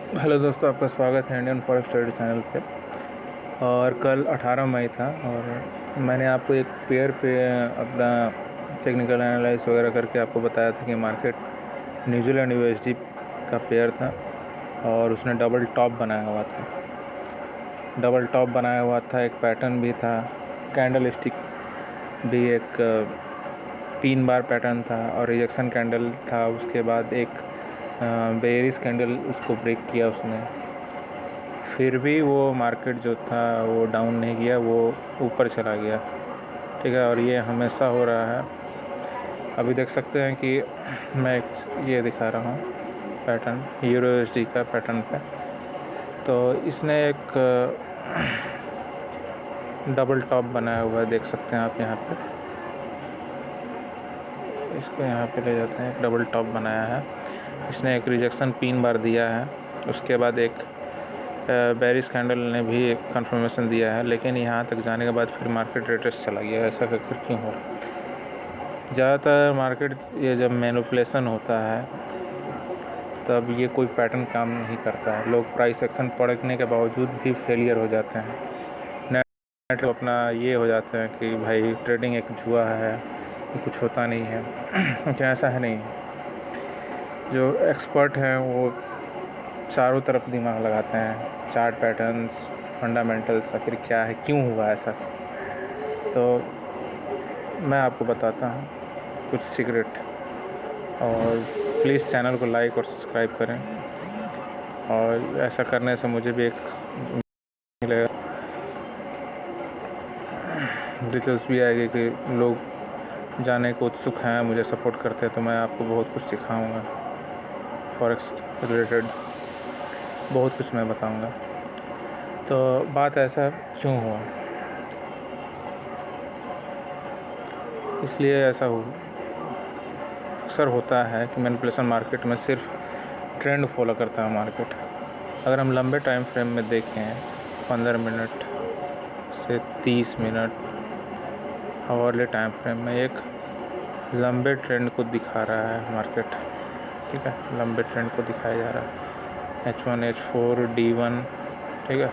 Hello दोस्तों, आपका स्वागत है इंडियन फॉरेक्स ट्रेडर चैनल पे। और कल 18 मई था और मैंने आपको एक पेयर पे अपना टेक्निकल एनालाइज वगैरह करके आपको बताया था कि मार्केट न्यूजीलैंड यूएसडी का पेयर था और उसने डबल टॉप बनाया हुआ था। एक पैटर्न भी था, कैंडल स्टिक भी एक 3 बार पैटर्न था और रिजेक्शन कैंडल था। उसके बाद एक बेयरिश कैंडल उसको ब्रेक किया उसने, फिर भी वो मार्केट जो था वो डाउन नहीं किया, वो ऊपर चला गया। ठीक है, और ये हमेशा हो रहा है। अभी देख सकते हैं कि मैं ये दिखा रहा हूँ पैटर्न, यूरो यूएसडी का पैटर्न पे। तो इसने एक डबल टॉप बनाया हुआ है, देख सकते हैं आप यहाँ पे। इसको यहाँ पे ले जाते हैं, एक डबल टॉप बनाया है इसने। एक रिजेक्शन 3 बार दिया है, उसके बाद एक बेरिश कैंडल ने भी एक कंफर्मेशन दिया है, लेकिन यहाँ तक जाने के बाद फिर मार्केट रिट्रेस चला गया। ऐसा फिर क्यों हो रहा है? ज़्यादातर मार्केट ये जब मैनिपुलेशन होता है तब ये कोई पैटर्न काम नहीं करता है। लोग प्राइस एक्शन पढ़ने के बावजूद भी फेलियर हो जाते हैं। नेट अपना ये हो जाते हैं कि भाई ट्रेडिंग एक जुआ है, ये कुछ होता नहीं है। लेकिन ऐसा है नहीं। जो एक्सपर्ट हैं वो चारों तरफ दिमाग लगाते हैं, चार्ट पैटर्न्स, फंडामेंटल्स, आखिर क्या है, क्यों हुआ ऐसा। तो मैं आपको बताता हूँ कुछ सीक्रेट, और प्लीज़ चैनल को लाइक और सब्सक्राइब करें। और ऐसा करने से मुझे भी एक मिलेगा, दिलचस्पी आएगी कि लोग जाने को उत्सुक हैं, मुझे सपोर्ट करते हैं। तो मैं आपको बहुत कुछ सिखाऊंगा, फॉरेक्स रिलेटेड बहुत कुछ मैं बताऊंगा। तो बात ऐसा क्यों हुआ, इसलिए ऐसा हो अक्सर होता है कि मैनिपुलेशन मार्केट में सिर्फ ट्रेंड फॉलो करता है मार्केट। अगर हम लंबे टाइम फ्रेम में देखें, 15 मिनट से 30 मिनट आवरली टाइम फ्रेम में, एक लंबे ट्रेंड को दिखा रहा है मार्केट। ठीक है, लंबे ट्रेंड को दिखाया जा रहा है, H1 H4 D1। ठीक है,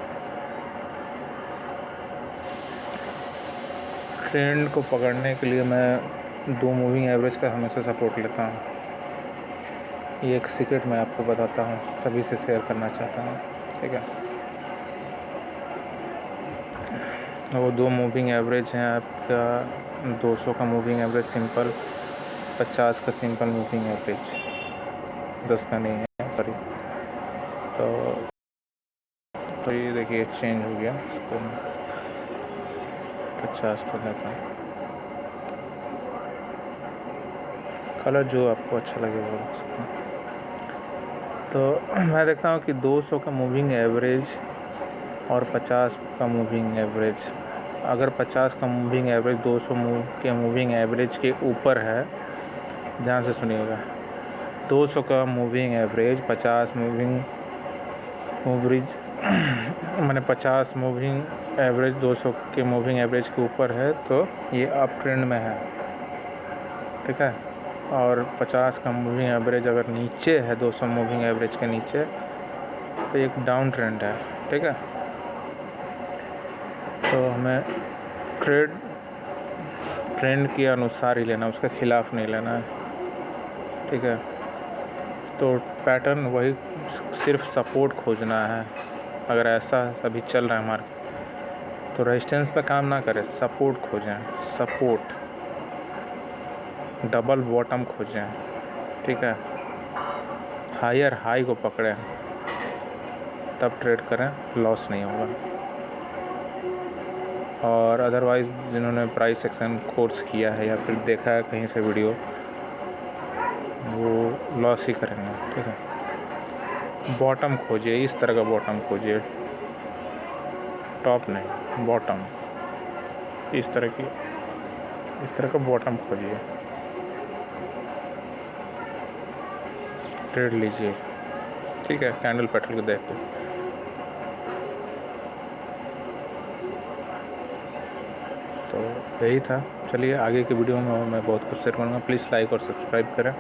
ट्रेंड को पकड़ने के लिए मैं 2 मूविंग एवरेज का हमेशा सपोर्ट लेता हूँ। ये एक सीक्रेट मैं आपको बताता हूँ, सभी से शेयर करना चाहता हूँ। ठीक है, वो 2 मूविंग एवरेज हैं आपका 200 का मूविंग एवरेज सिंपल, 50 का सिंपल मूविंग एवरेज, 10 का नहीं है, सॉरी। तो ये देखिए चेंज हो गया, इसको 50 कर लेता हूँ। कलर जो आपको अच्छा लगे वो रख सकते हैं। तो मैं देखता हूँ कि 200 का मूविंग एवरेज और 50 का मूविंग एवरेज, अगर 50 का मूविंग एवरेज 200 के मूविंग एवरेज के ऊपर है, ध्यान से सुनिएगा, 200 का मूविंग एवरेज 50 मूविंग एवरेज मैंने 50 मूविंग एवरेज 200 के मूविंग एवरेज के ऊपर है, तो ये अप ट्रेंड में है। ठीक है, और 50 का मूविंग एवरेज अगर नीचे है, 200 मूविंग एवरेज के नीचे, तो एक डाउन ट्रेंड है। ठीक है, तो हमें ट्रेंड के अनुसार ही लेना, उसके खिलाफ नहीं लेना है। ठीक है, तो पैटर्न वही सिर्फ सपोर्ट खोजना है। अगर ऐसा अभी चल रहा है मार्केट, तो रेजिस्टेंस पे काम ना करें, सपोर्ट खोजें, सपोर्ट, डबल बॉटम खोजें। ठीक है, हायर हाई को पकड़ें, तब ट्रेड करें, लॉस नहीं होगा। और अदरवाइज़ जिन्होंने प्राइस एक्शन कोर्स किया है या फिर देखा है कहीं से वीडियो, वो लॉस ही करेंगे। ठीक है, बॉटम खोजिए, इस तरह का बॉटम खोजिए, टॉप नहीं, बॉटम, इस तरह का बॉटम खोजिए, ट्रेड लीजिए। ठीक है, कैंडल पैटर्न को देखो। तो यही था। चलिए आगे की वीडियो में मैं बहुत कुछ शेयर करूँगा। प्लीज़ लाइक और सब्सक्राइब करें।